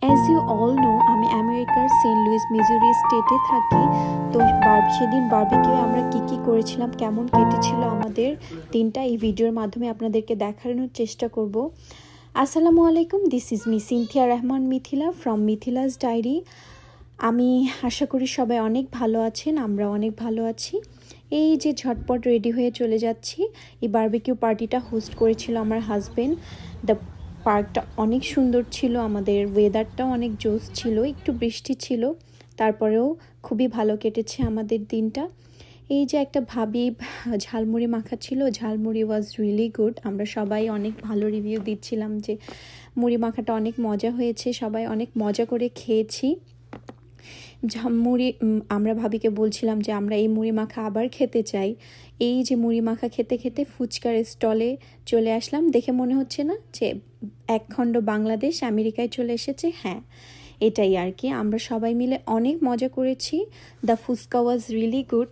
As you all know, আমি আমেরিকার Saint Louis মিজুরি স্টেটে থাকি। তো সেদিন বারবিকিউ আমরা কি করেছিলাম, কেমন কেটেছিল আমাদের দিনটা, এই ভিডিওর মাধ্যমে আপনাদেরকে দেখানোর চেষ্টা করব। আসসালামু আলাইকুম, this is me Sinthia Rahman Mithila from Mithila's diary. আমি আশা করি সবাই অনেক ভালো আছেন, আমরা অনেক ভালো আছি। এই যে ঝটপট রেডি হয়ে চলে যাচ্ছি। এই বারবিকিউ পার্টিটা হোস্ট করেছিল আমার হাজবেন্ড। দ্য পার্কটা অনেক সুন্দর ছিল, আমাদের ওয়েদারটাও অনেক জোস ছিল, একটু বৃষ্টি ছিল, তারপরেও খুবই ভালো কেটেছে আমাদের দিনটা। এই যে একটা ভাবি ঝালমুড়ি মাখা ছিল, ঝালমুড়ি ওয়াজ রিয়েলি গুড। আমরা সবাই অনেক ভালো রিভিউ দিচ্ছিলাম যে মুড়ি মাখাটা অনেক মজা হয়েছে, সবাই অনেক মজা করে খেয়েছি। মুড়ি আমরা ভাবিকে বলছিলাম যে আমরা এই মুড়ি মাখা আবার খেতে চাই। এই যে মুড়ি মাখা খেতে খেতে ফুচকার স্টলে চলে আসলাম। দেখে মনে হচ্ছে না যে একখণ্ড বাংলাদেশ আমেরিকায় চলে এসেছে? হ্যাঁ, এটাই আর কি। আমরা সবাই মিলে অনেক মজা করেছি। The fuchka was really good.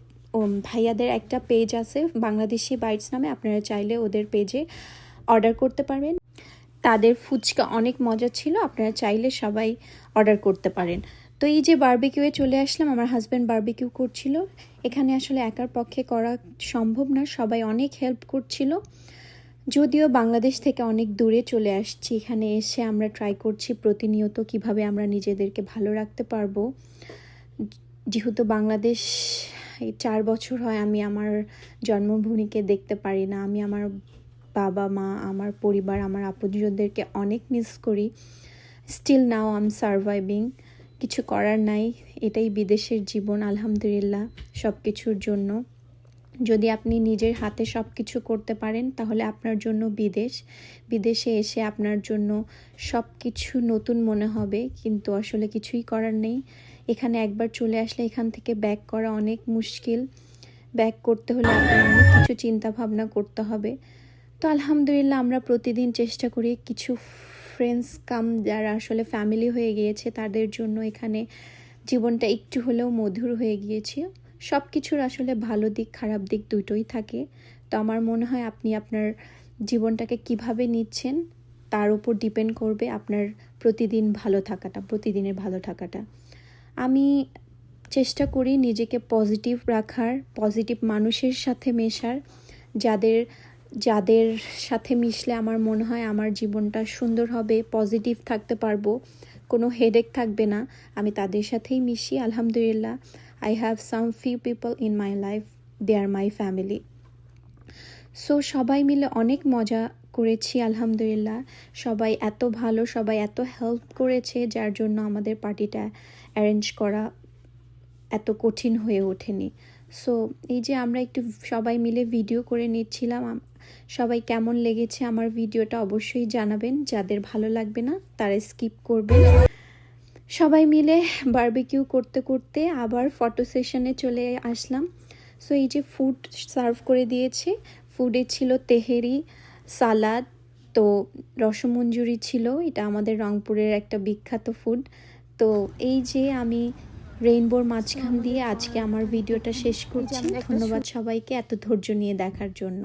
ভাইয়াদের একটা পেজ আছে বাংলাদেশি বাইটস নামে, আপনারা চাইলে ওদের পেজে অর্ডার করতে পারবেন। তাদের ফুচকা অনেক মজা ছিল, আপনারা চাইলে সবাই অর্ডার করতে পারেন। তো এই যে বারবিকিউয়ে চলে আসলাম, আমার হাজব্যান্ড বারবিকিউ করছিল। এখানে আসলে একার পক্ষে করা সম্ভব না, সবাই অনেক হেল্প করছিল। যদিও বাংলাদেশ থেকে অনেক দূরে চলে আসছি, এখানে এসে আমরা ট্রাই করছি প্রতিনিয়ত কিভাবে আমরা নিজেদেরকে ভালো রাখতে পারবো। যেহেতু বাংলাদেশ 4 বছর হয় আমি আমার জন্মভূমিকে দেখতে পারি না। আমি আমার বাবা মা, আমার পরিবার, আমার আপনজনদেরকে অনেক মিস করি। Still now I am surviving, কিছু করার নাই, এটাই বিদেশের জীবন। আলহামদুলিল্লাহ সব কিছুর জন্য। যদি আপনি নিজের হাতে সব কিছু করতে পারেন তাহলে আপনার জন্য বিদেশে এসে আপনার জন্য সব কিছু নতুন মনে হবে, কিন্তু আসলে কিছুই করার নেই। এখানে একবার চলে আসলে এখান থেকে ব্যাক করা অনেক মুশকিল। ব্যাক করতে হলে আপনার অনেক কিছু চিন্তা ভাবনা করতে হবে। তো আলহামদুলিল্লাহ আমরা প্রতিদিন চেষ্টা করি, কিছু ফ্রেন্ডস যারা আসলে ফ্যামিলি হয়ে গিয়েছে তাদের জন্য এখানে জীবনটা একটু হলেও মধুর হয়ে গিয়েছে। সব কিছুর আসলে ভালো দিক খারাপ দিক দুটোই থাকে। তো আমার মনে হয় আপনি আপনার জীবনটাকে কিভাবে নিচ্ছেন তার উপর ডিপেন্ড করবে আপনার প্রতিদিনের ভালো থাকাটা। আমি চেষ্টা করি নিজেকে পজিটিভ রাখার, পজিটিভ মানুষের সাথে মেশার, যাদের সাথে মিশলে আমার মনে হয় আমার জীবনটা সুন্দর হবে, পজিটিভ থাকতে পারবো, কোনো হেডেক থাকবে না। আমি তাদের সাথেই মিশি। আলহামদুলিল্লাহ I have some few people in my life, they are my family. So সবাই মিলে অনেক মজা করেছি আলহামদুলিল্লাহ। সবাই এত ভালো, সবাই এত হেল্প করেছে, যার জন্য আমাদের পার্টিটা অ্যারেঞ্জ করা এত কঠিন হয়ে ওঠেনি। সো এই যে আমরা একটু সবাই মিলে ভিডিও করে নিচ্ছিলাম। সবাই কেমন লেগেছে আমার ভিডিওটা অবশ্যই জানাবেন, যাদের ভালো লাগবে না তারা স্কিপ করবেন। সবাই মিলে বারবিকিউ করতে করতে আবার ফটো সেশনে চলে আসলাম। সো এই যে ফুড সার্ভ করে দিয়েছে, ফুডে ছিল তেহেরি, সালাদ, তো রসমঞ্জুরি ছিল, এটা আমাদের রংপুরের একটা বিখ্যাত ফুড। তো এই যে আমি রেইনবোর মাঝখান দিয়ে আজকে আমার ভিডিওটা শেষ করছি। ধন্যবাদ সবাইকে এত ধৈর্য নিয়ে দেখার জন্য।